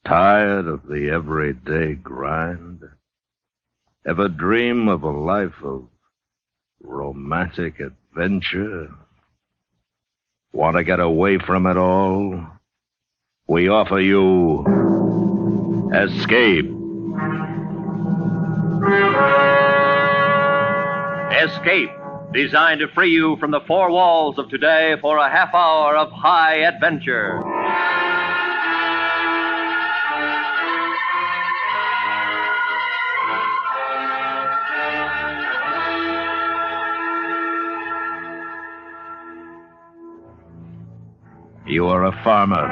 Tired of the everyday grind? Ever dream of a life of romantic adventure? Want to get away from it all? We offer you Escape. Escape, designed to free you from the four walls of today for a half hour of high adventure. You are a farmer,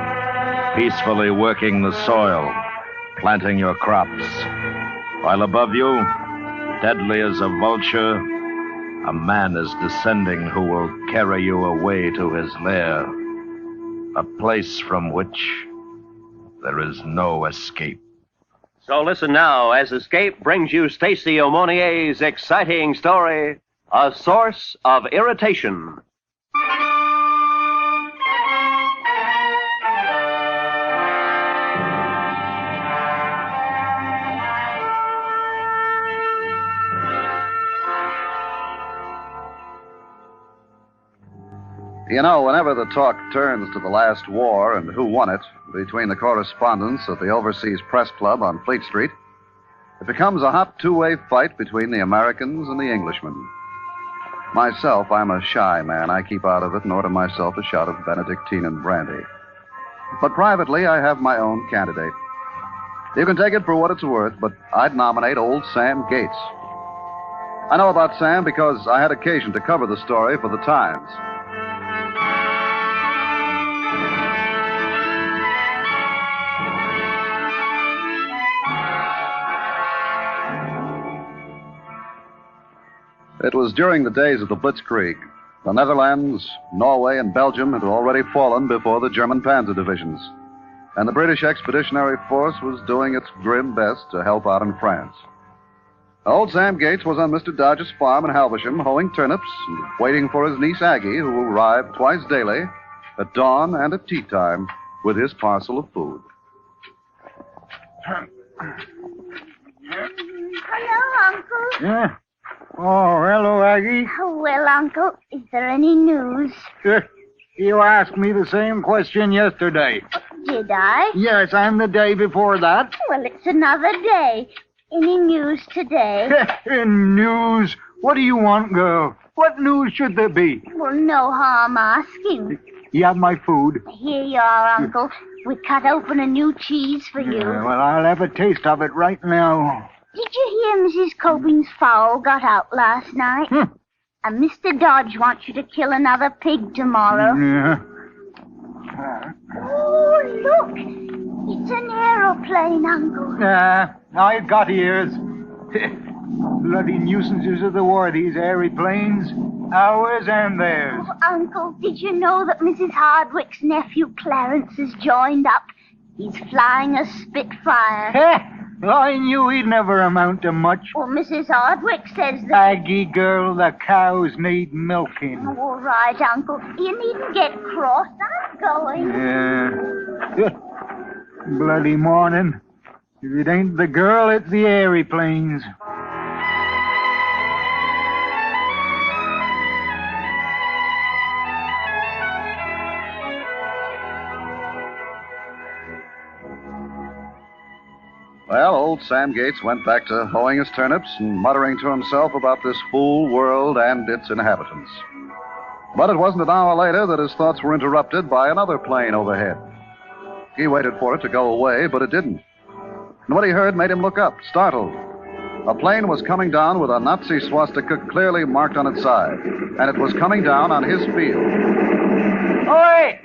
peacefully working the soil, planting your crops. While above you, deadly as a vulture, a man is descending who will carry you away to his lair, a place from which there is no escape. So listen now as Escape brings you Stacy Aumonier's exciting story, A Source of Irritation. You know, whenever the talk turns to the last war and who won it between the correspondents at the Overseas Press Club on Fleet Street, it becomes a hot two-way fight between the Americans and the Englishmen. Myself, I'm a shy man. I keep out of it and order myself a shot of Benedictine and brandy. But privately, I have my own candidate. You can take it for what it's worth, but I'd nominate old Sam Gates. I know about Sam because I had occasion to cover the story for the Times. It was during the days of the Blitzkrieg. The Netherlands, Norway, and Belgium had already fallen before the German panzer divisions, and the British Expeditionary Force was doing its grim best to help out in France. Old Sam Gates was on Mr. Dodge's farm in Halversham, hoeing turnips and waiting for his niece Aggie, who arrived twice daily, at dawn and at tea time, with his parcel of food. Hello, Uncle. Yeah? Oh, hello, Aggie. Oh, well, Uncle, is there any news? You asked me the same question yesterday. Did I? Yes, and the day before that. Well, it's another day. Any news today? News? What do you want, girl? What news should there be? Well, no harm asking. You have my food. Here you are, Uncle. We cut open a new cheese for you. Well, I'll have a taste of it right now. Did you hear Mrs. Coping's fowl got out last night? And Mr. Dodge wants you to kill another pig tomorrow. Yeah. Oh, look. It's an aeroplane, Uncle. I've got ears. Bloody nuisances of the war, these airy planes. Ours and theirs. Oh, Uncle, did you know that Mrs. Hardwick's nephew Clarence has joined up? He's flying a Spitfire. I knew he'd never amount to much. Well, Mrs. Hardwick says that... Aggie girl, the cows need milking. Oh, all right, Uncle. You needn't get cross. I'm going. Yeah. Bloody morning. If it ain't the girl, it's the airy planes. Well, old Sam Gates went back to hoeing his turnips and muttering to himself about this fool world and its inhabitants. But it wasn't an hour later that his thoughts were interrupted by another plane overhead. He waited for it to go away, but it didn't. And what he heard made him look up, startled. A plane was coming down with a Nazi swastika clearly marked on its side, and it was coming down on his field. Oi!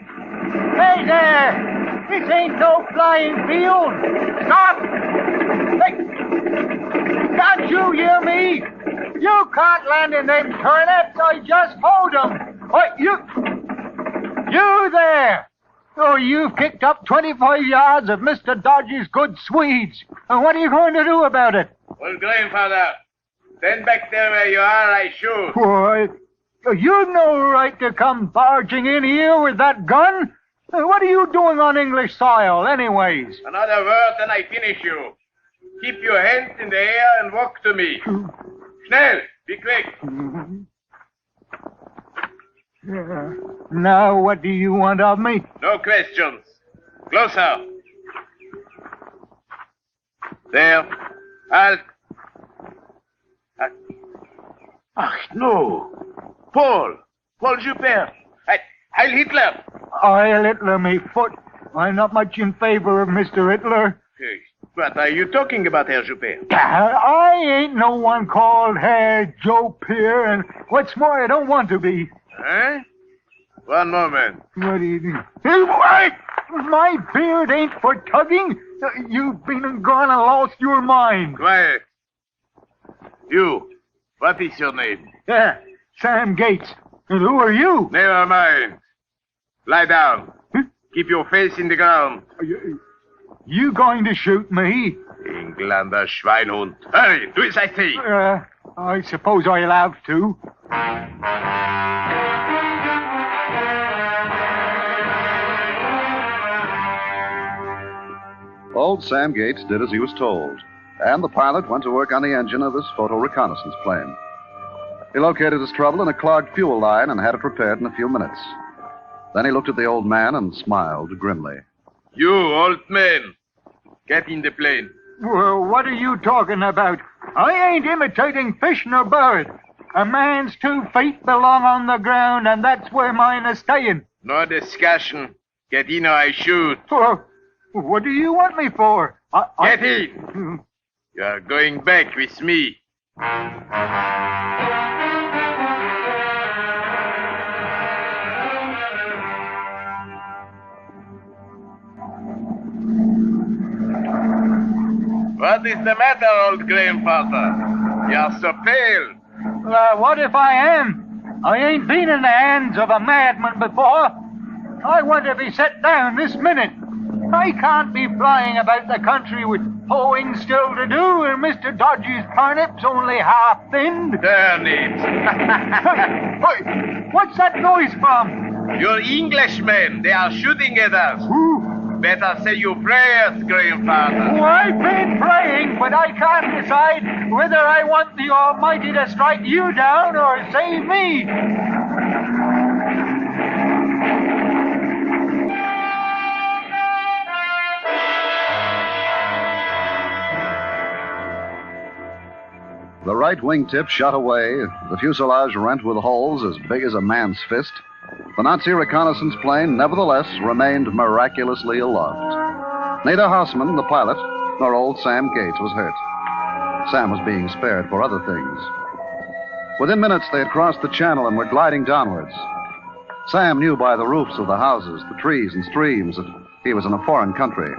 Hey there! This ain't no flying field! Stop! Hey! Can't you hear me? You can't land in them turnips. I just hoed them. You there! Oh, you've kicked up 25 yards of Mr. Dodge's good Swedes. And what are you going to do about it? Well, grandfather, stand back there where you are, I shoot. Why, you've no right to come barging in here with that gun. What are you doing on English soil, anyways? Another word and I finish you. Keep your hands in the air and walk to me. Schnell, be quick. Now, what do you want of me? No questions. Closer. There. Halt. Ach, no. Paul Joubert. Heil Hitler. Heil Hitler, me foot. I'm not much in favor of Mr. Hitler. Hey, what are you talking about, Herr Joubert? I ain't no one called Herr Joe Peer, and what's more, I don't want to be. Huh? One moment. What do you do? Hey, wait! My beard ain't for tugging. You've been and gone and lost your mind. Quiet. You, what is your name? Yeah, Sam Gates. And who are you? Never mind. Lie down. Keep your face in the ground. You going to shoot me? Engländer Schweinhund. Hurry, do as I say. I suppose I'll have to. Old Sam Gates did as he was told, and the pilot went to work on the engine of his photo reconnaissance plane. He located his trouble in a clogged fuel line and had it repaired in a few minutes. Then he looked at the old man and smiled grimly. You, old man, get in the plane. Well, what are you talking about? I ain't imitating fish nor bird. A man's 2 feet belong on the ground, and that's where mine is staying. No discussion. Get in or I shoot. Well, what do you want me for? Get in. You're going back with me. What is the matter, old grandfather? You're so pale. What if I am? I ain't been in the hands of a madman before. I want to be set down this minute. I can't be flying about the country with hoeing still to do and Mr. Dodgy's turnips only half thinned. Turnips. Hey, what's that noise from? You're Englishmen. They are shooting at us. Who? Better say your prayers, grandfather. Oh, I've been praying, but I can't decide whether I want the Almighty to strike you down or save me. The right wingtip shot away, the fuselage rent with holes as big as a man's fist. The Nazi reconnaissance plane, nevertheless, remained miraculously aloft. Neither Hausman, the pilot, nor old Sam Gates was hurt. Sam was being spared for other things. Within minutes, they had crossed the channel and were gliding downwards. Sam knew by the roofs of the houses, the trees and streams that he was in a foreign country.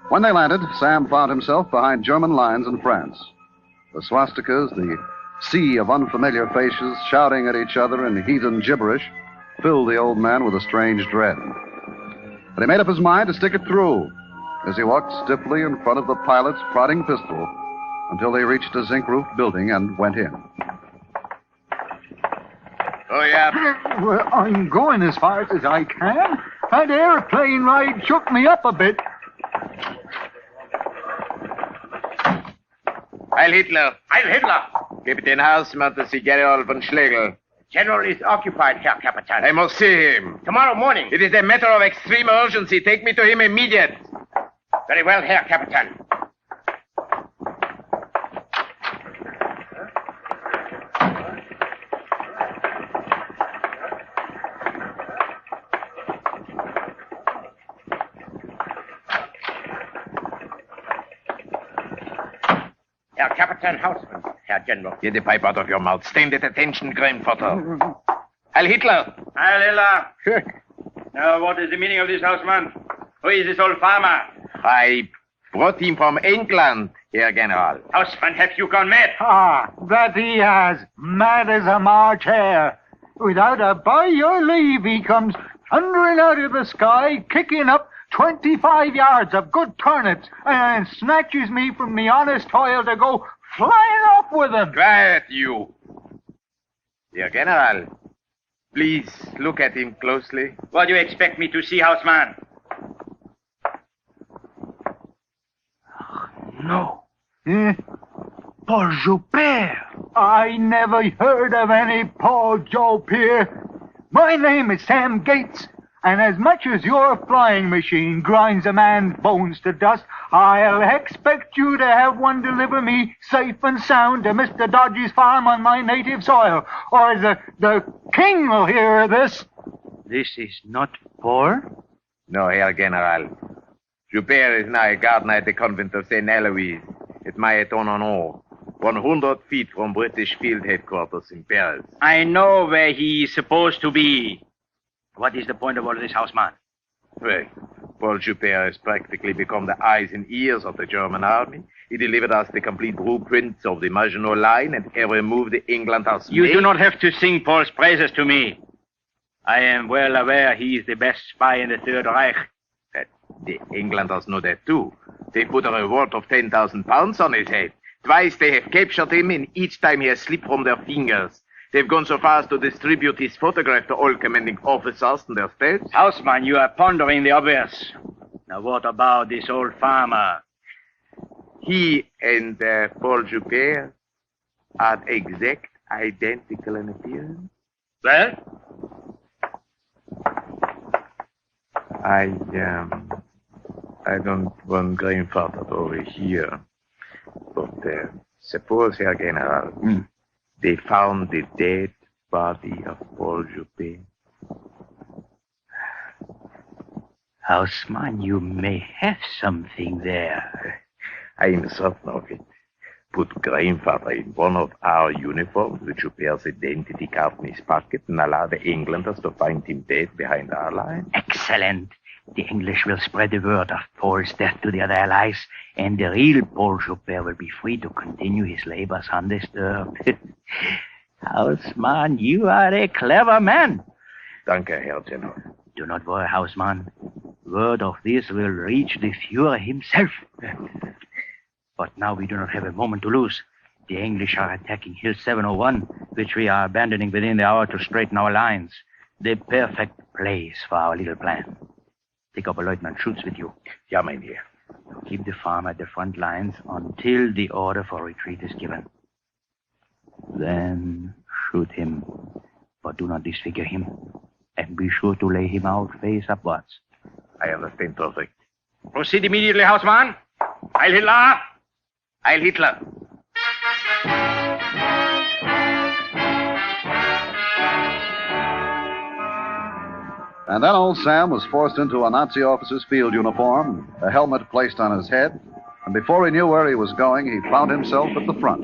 When they landed, Sam found himself behind German lines in France. The swastikas, the sea of unfamiliar faces shouting at each other in heathen gibberish, filled the old man with a strange dread. But he made up his mind to stick it through as he walked stiffly in front of the pilot's prodding pistol until they reached a zinc-roofed building and went in. Oh, yeah. Well, I'm going as fast as I can. That airplane ride shook me up a bit. Heil Hitler. Heil Hitler. Gib den Hausmann the Zigarre von Schlegel. General is occupied, Herr Captain. I must see him. Tomorrow morning. It is a matter of extreme urgency. Take me to him immediate. Very well, Herr Captain. Herr Captain Hausmann, Herr General. Get the pipe out of your mouth. Stand at attention, grandfather. Heil Hitler. Heil Hitler. Now, what is the meaning of this, Hausmann? Who is this old farmer? I brought him from England, Herr General. Hausmann, have you gone mad? That he has. Mad as a March hare. Without a by your leave, he comes thundering out of the sky, kicking up 25 yards of good turnips, and snatches me from the honest toil to go flying off with them. Quiet, you. Herr General, Please, look at him closely. What do you expect me to see, Houseman? No. Paul Joubert. I never heard of any Paul Joubert. My name is Sam Gates, and as much as your flying machine grinds a man's bones to dust, I'll expect you to have one deliver me safe and sound to Mr. Dodge's farm on my native soil, or the king will hear of this. This is not Paul? No, Herr General. Joubert is now a gardener at the convent of St. Eloise, at Maillet-en-Honor, 100 feet from British field headquarters in Paris. I know where he is supposed to be. What is the point of all this, Houseman? Well, Paul Joubert has practically become the eyes and ears of the German army. He delivered us the complete blueprints of the Maginot Line and every move the England has made. You do not have to sing Paul's praises to me. I am well aware he is the best spy in the Third Reich. The Englanders know that too. They put a reward of 10,000 pounds on his head. Twice they have captured him, and each time he has slipped from their fingers. They've gone so far as to distribute his photograph to all commanding officers and their staffs. Houseman, you are pondering the obvious. Now what about this old farmer? He and Paul Joubert are exact identical in appearance. Well? I don't want grandfather over here. But suppose, Herr General, they found the dead body of Paul Joubert. Houseman, you may have something there. I am certain of it. Put grandfather in one of our uniforms with Joubert's identity card in his pocket and allow the Englanders to find him dead behind our line. Excellent. The English will spread the word of Paul's death to the other allies, and the real Paul Joubert will be free to continue his labors undisturbed. Houseman, you are a clever man. Danke, Herr General. Do not worry, Houseman. Word of this will reach the Führer himself. But now we do not have a moment to lose. The English are attacking Hill 701, which we are abandoning within the hour to straighten our lines. The perfect place for our little plan. Take up a Lieutenant Schutz with you. Ja, mein Herr. Keep the farm at the front lines until the order for retreat is given. Then shoot him, but do not disfigure him. And be sure to lay him out face upwards. I understand perfect. Proceed immediately, Houseman. Heil Hitler! Heil Hitler! And then old Sam was forced into a Nazi officer's field uniform, a helmet placed on his head, and before he knew where he was going, he found himself at the front.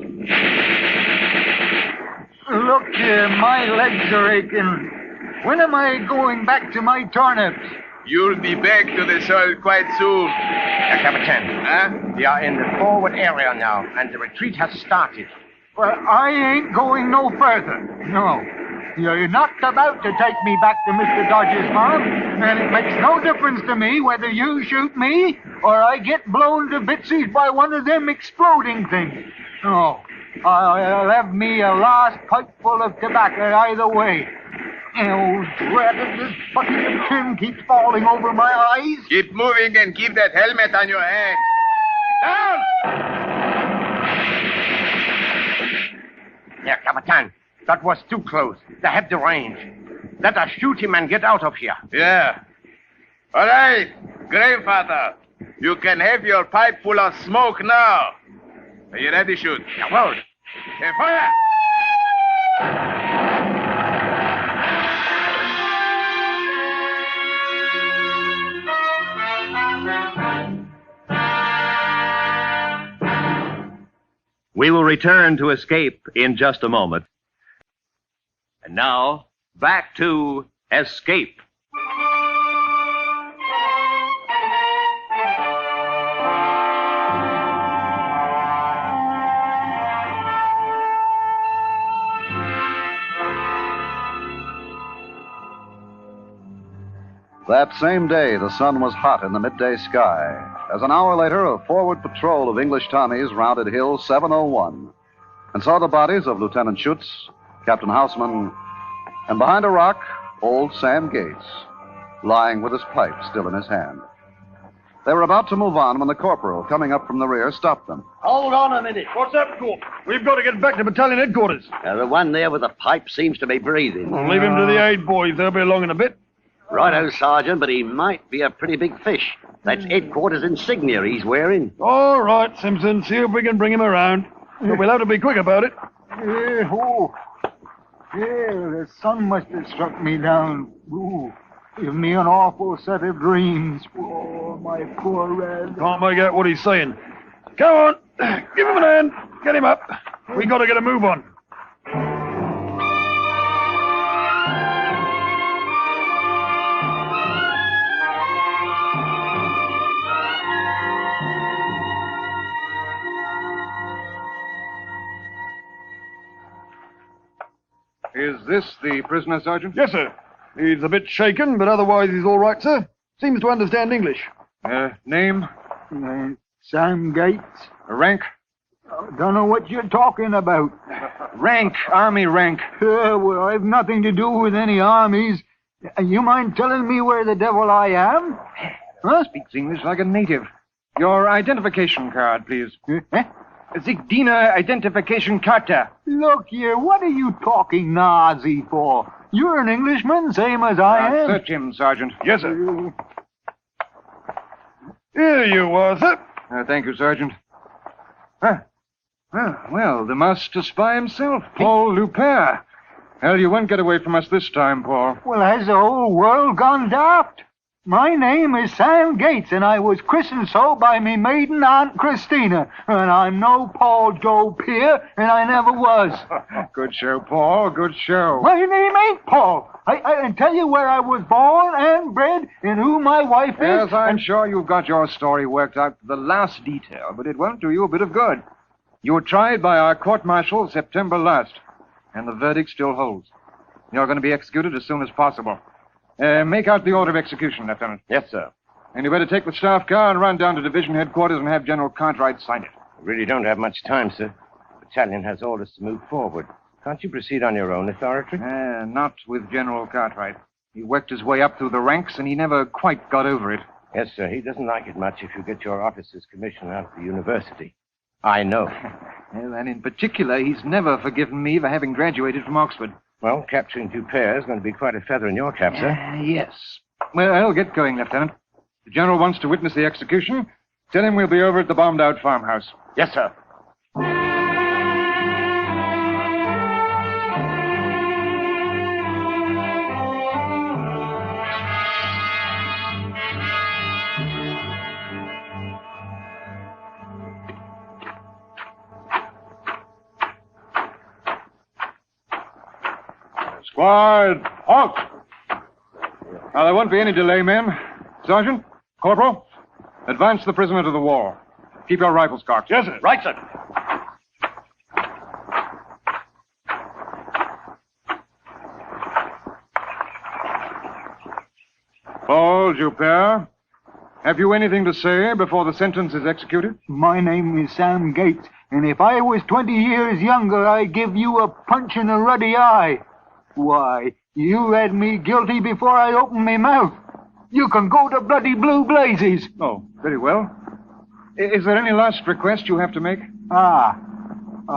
Look here, my legs are aching. When am I going back to my turnips? You'll be back to the soil quite soon. Herr Captain, we are in the forward area now, and the retreat has started. Well, I ain't going no further. No. You're not about to take me back to Mr. Dodge's farm, and it makes no difference to me whether you shoot me or I get blown to bitsies by one of them exploding things. No. I'll have me a last pipeful of tobacco either way. Oh, dread, this bucket of tin keeps falling over my eyes. Keep moving and keep that helmet on your head. Down! Herr Captain, that was too close. They have the range. Let us shoot him and get out of here. Yeah. All right, grandfather. You can have your pipe full of smoke now. Are you ready to shoot? Jawohl. Okay, fire! We will return to Escape in just a moment. And now, back to Escape. That same day, the sun was hot in the midday sky, as an hour later, a forward patrol of English Tommies rounded Hill 701 and saw the bodies of Lieutenant Schutz, Captain Houseman, And behind a rock, old Sam Gates, lying with his pipe still in his hand. They were about to move on when the corporal, coming up from the rear, stopped them. Hold on a minute. What's up, Corp? We've got to get back to battalion headquarters. The one there with the pipe seems to be breathing. Well, leave him to the aid boys. They'll be along in a bit. Righto, Sergeant, but he might be a pretty big fish. That's headquarters insignia he's wearing. All right, Simpson. See if we can bring him around. But we'll have to be quick about it. The sun must have struck me down. Ooh, give me an awful set of dreams. Oh, my poor Red. Can't make out what he's saying. Come on. Give him a hand. Get him up. We got to get a move on. Is this the prisoner, Sergeant? Yes, sir. He's a bit shaken, but otherwise he's all right, sir. Seems to understand English. Name? Sam Gates. Rank? Don't know what you're talking about. Rank. Army rank. Well, I've nothing to do with any armies. You mind telling me where the devil I am? Huh? Speaks English like a native. Your identification card, please. Zigdina identification Karte. Look here, what are you talking Nazi for? You're an Englishman, same as I am. Search him, Sergeant. Yes, sir. Here you are, sir. Thank you, Sergeant. Well, the master spy himself, Paul Lupin. Hell, you won't get away from us this time, Paul. Well, has the whole world gone daft? My name is Sam Gates, and I was christened so by me maiden Aunt Christina. And I'm no Paul Joe Peer, and I never was. Good show, Paul. Good show. My name ain't Paul. I can tell you where I was born and bred and who my wife is. Yes, I'm sure you've got your story worked out to the last detail, but it won't do you a bit of good. You were tried by our court-martial September last, and the verdict still holds. You're going to be executed as soon as possible. Make out the order of execution, Lieutenant. Yes, sir. And you better take the staff car and run down to division headquarters and have General Cartwright sign it. We really don't have much time, sir. The battalion has orders to move forward. Can't you proceed on your own authority? Not with General Cartwright. He worked his way up through the ranks, and he never quite got over it. Yes, sir. He doesn't like it much if you get your officer's commission out of the university. I know. Well, and in particular, he's never forgiven me for having graduated from Oxford. Well, capturing Dupere is going to be quite a feather in your cap, sir. Yes. Well, I'll get going, Lieutenant. The General wants to witness the execution. Tell him we'll be over at the bombed-out farmhouse. Yes, sir. Squad, halt! Now, there won't be any delay, men. Sergeant, Corporal, advance the prisoner to the wall. Keep your rifles cocked. Yes, sir. Right, sir. Paul Dupere, have you anything to say before the sentence is executed? My name is Sam Gates, and if I was 20 years younger, I'd give you a punch in the ruddy eye. Why, you read me guilty before I opened my mouth. You can go to bloody blue blazes. Oh, very well. Is there any last request you have to make? I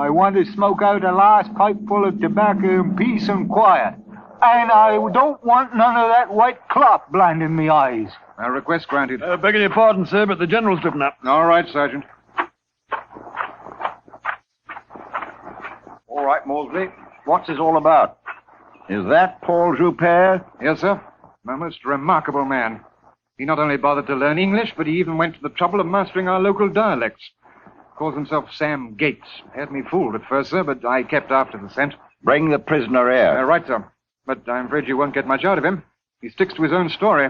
want to smoke out a last pipe full of tobacco in peace and quiet. And I don't want none of that white cloth blinding me eyes. Our request granted. Begging your pardon, sir, but the General's driven up. All right, Sergeant. All right, Mosley. What's this all about? Is that Paul Dupere? Yes, sir. A most remarkable man. He not only bothered to learn English, but he even went to the trouble of mastering our local dialects. Calls himself Sam Gates. Had me fooled at first, sir, but I kept after the scent. Bring the prisoner here. Right, sir. But I'm afraid you won't get much out of him. He sticks to his own story.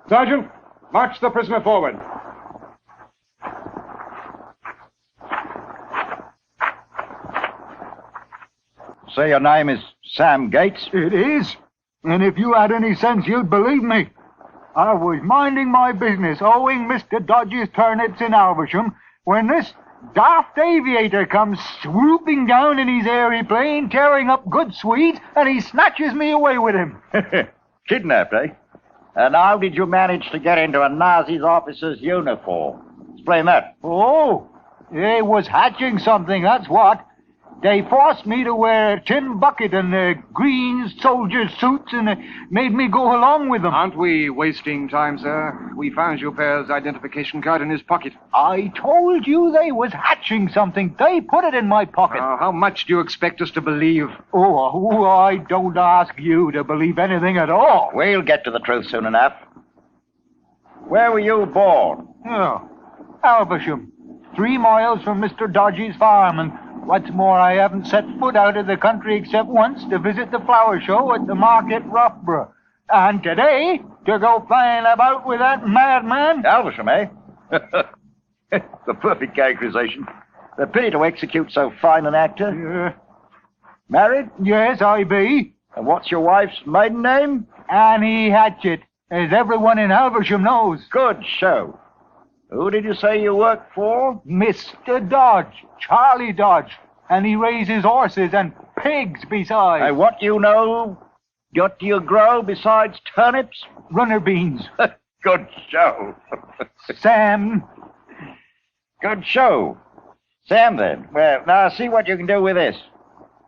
Sergeant, march the prisoner forward. Say your name is Sam Gates? It is. And if you had any sense, you'd believe me. I was minding my business, owing Mr. Dodge's turnips in Alversham, when this Daft Aviator comes swooping down in his aeroplane, tearing up good sweets, and he snatches me away with him. Kidnapped, eh? And how did you manage to get into a Nazi's officer's uniform? Explain that. Oh, they was hatching something, that's what. They forced me to wear a tin bucket and green soldier suits and made me go along with them. Aren't we wasting time, sir? We found Joupert's identification card in his pocket. I told you they was hatching something. They put it in my pocket. How much do you expect us to believe? Oh, I don't ask you to believe anything at all. We'll get to the truth soon enough. Where were you born? Oh, Alversham. 3 miles from Mr. Dodgy's farm, and what's more, I haven't set foot out of the country except once to visit the flower show at the market Roughborough. And today, to go flying about with that madman. Alversham, eh? The perfect characterization. The pity to execute so fine an actor. Married? Yes, I be. And what's your wife's maiden name? Annie Hatchett, as everyone in Alversham knows. Good show. Who did you say you work for? Mr. Dodge, Charlie Dodge. And he raises horses and pigs besides. And what what do you grow besides turnips? Runner beans. Good show. Sam. Good show. Sam, then. Well, now see what you can do with this.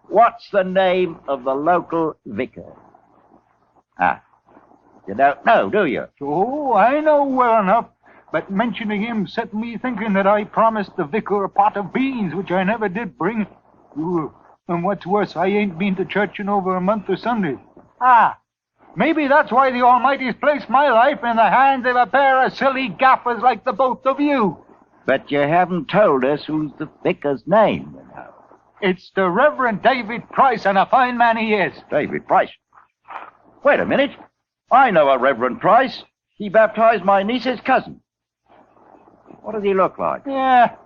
What's the name of the local vicar? You don't know, do you? Oh, I know well enough. But mentioning him set me thinking that I promised the vicar a pot of beans, which I never did bring. Ooh, and what's worse, I ain't been to church in over a month of Sundays. Maybe that's why the Almighty's placed my life in the hands of a pair of silly gaffers like the both of you. But you haven't told us who's the vicar's name, you know. It's the Reverend David Price, and a fine man he is. David Price? Wait a minute. I know a Reverend Price. He baptized my niece's cousin. What does he look like? Yeah,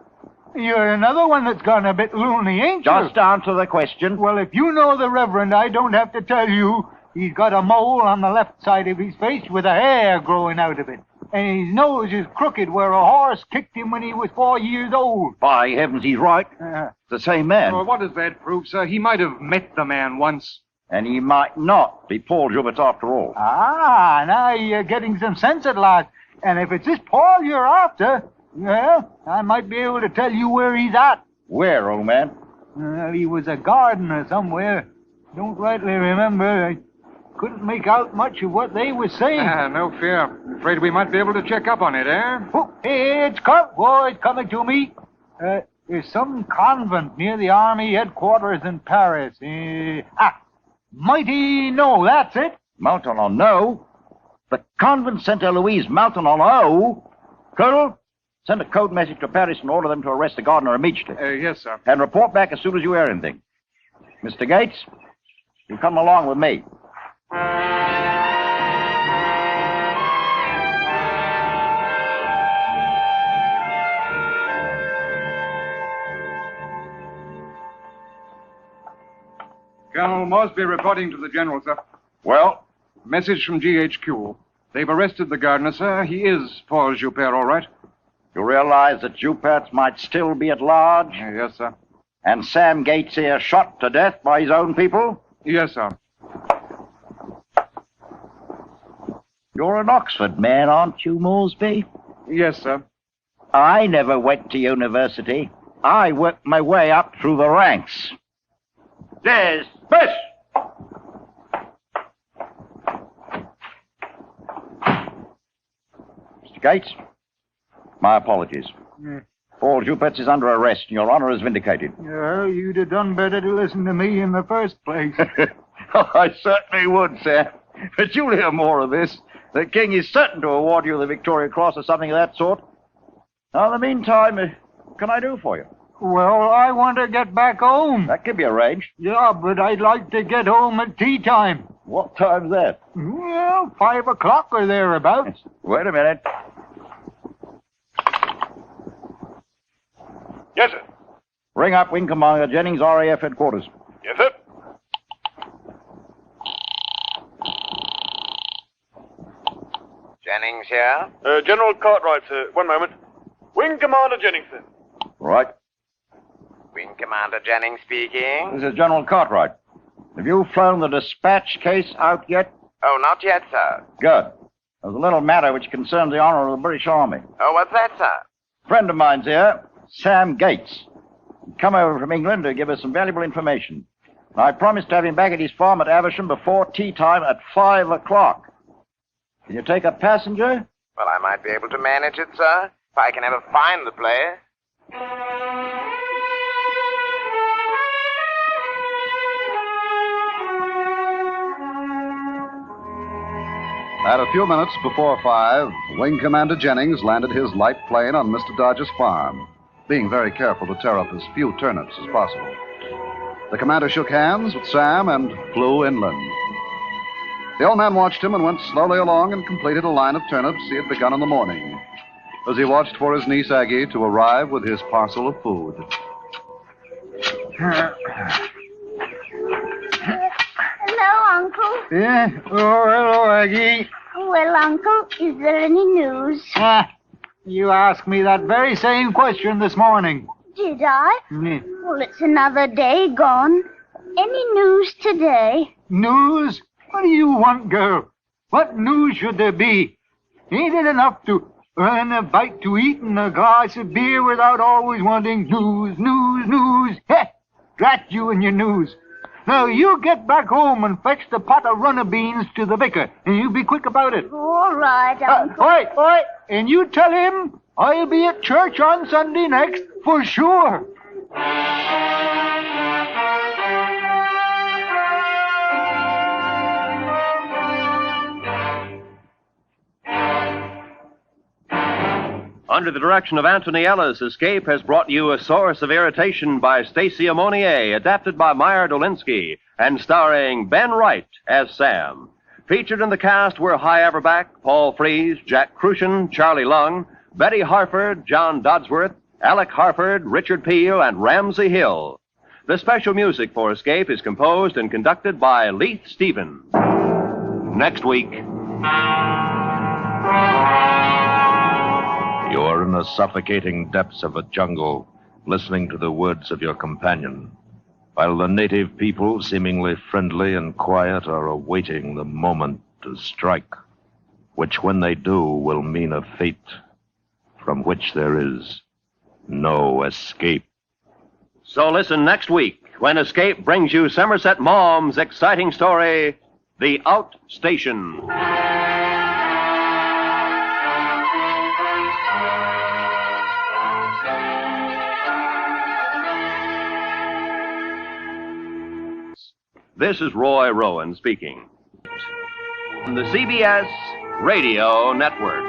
you're another one that's gone a bit loony, ain't you? Just answer the question. Well, if you know the Reverend, I don't have to tell you. He's got a mole on the left side of his face with a hair growing out of it. And his nose is crooked where a horse kicked him when he was 4 years old. By heavens, he's right. The same man. Well, what does that prove, sir? He might have met the man once. And he might not be Paul Joubert after all. Now you're getting some sense at last. And if it's this Paul you're after, well, I might be able to tell you where he's at. Where, old man? Well, he was a gardener somewhere. Don't rightly remember. I couldn't make out much of what they were saying. No fear. Afraid we might be able to check up on it, eh? Oh, it's coming to me. There's some convent near the army headquarters in Paris. Mighty No, that's it. Mountain on No? The convent St. Eloise, Mountain on O? Colonel, send a code message to Paris and order them to arrest the gardener immediately. Yes, sir. And report back as soon as you hear anything. Mr. Gates, you come along with me. Colonel Mosby reporting to the General, sir. Well? Message from GHQ. They've arrested the gardener, sir. He is Paul Joubert, all right. You realize that Joubert might still be at large? Yes, sir. And Sam Gates here shot to death by his own people? Yes, sir. You're an Oxford man, aren't you, Moresby? Yes, sir. I never went to university. I worked my way up through the ranks. Dismiss! Mr. Gates, my apologies. Paul Joubert is under arrest, and your honor is vindicated. Well, you'd have done better to listen to me in the first place. I certainly would, Sam. But you'll hear more of this. The king is certain to award you the Victoria Cross or something of that sort. Now, in the meantime, what can I do for you? Well, I want to get back home. That can be arranged. Yeah, but I'd like to get home at tea time. What time's that? Well, 5 o'clock or thereabouts. Wait a minute. Yes, sir. Ring up Wing Commander Jennings, RAF headquarters. Yes, sir. Jennings here? General Cartwright, sir. One moment. Wing Commander Jennings, sir. Right. Commander Jennings speaking. This is General Cartwright. Have you flown the dispatch case out yet? Oh, not yet, sir. Good. There's a little matter which concerns the honor of the British Army. Oh, what's that, sir? A friend of mine's here, Sam Gates. He's come over from England to give us some valuable information. And I promised to have him back at his farm at Aversham before tea time at 5 o'clock. Can you take a passenger? Well, I might be able to manage it, sir, if I can ever find the place. At a few minutes before 5, Wing Commander Jennings landed his light plane on Mr. Dodge's farm, being very careful to tear up as few turnips as possible. The commander shook hands with Sam and flew inland. The old man watched him and went slowly along and completed a line of turnips he had begun in the morning, as he watched for his niece Aggie to arrive with his parcel of food. Hello, Uncle. Yeah? Oh, hello, Aggie. Well, Uncle, is there any news? You asked me that very same question this morning. Did I? Yeah. Well, it's another day gone. Any news today? News? What do you want, girl? What news should there be? Ain't it enough to earn a bite to eat and a glass of beer without always wanting news, news, news? Heh! Drat you and your news. Now, you get back home and fetch the pot of runner beans to the vicar, and you be quick about it. All right, Uncle. Oi! And you tell him I'll be at church on Sunday next, for sure. Under the direction of Anthony Ellis, Escape has brought you A Source of Irritation by Stacy Ammonier, adapted by Meyer Dolinsky, and starring Ben Wright as Sam. Featured in the cast were Hy Averback, Paul Frees, Jack Crucian, Charlie Lung, Betty Harford, John Dodsworth, Alec Harford, Richard Peel, and Ramsey Hill. The special music for Escape is composed and conducted by Leith Stevens. Next week... You are in the suffocating depths of a jungle, listening to the words of your companion, while the native people, seemingly friendly and quiet, are awaiting the moment to strike, which when they do will mean a fate from which there is no escape. So listen next week when Escape brings you Somerset Maugham's exciting story, The Outstation. This is Roy Rowan speaking. On the CBS Radio Network.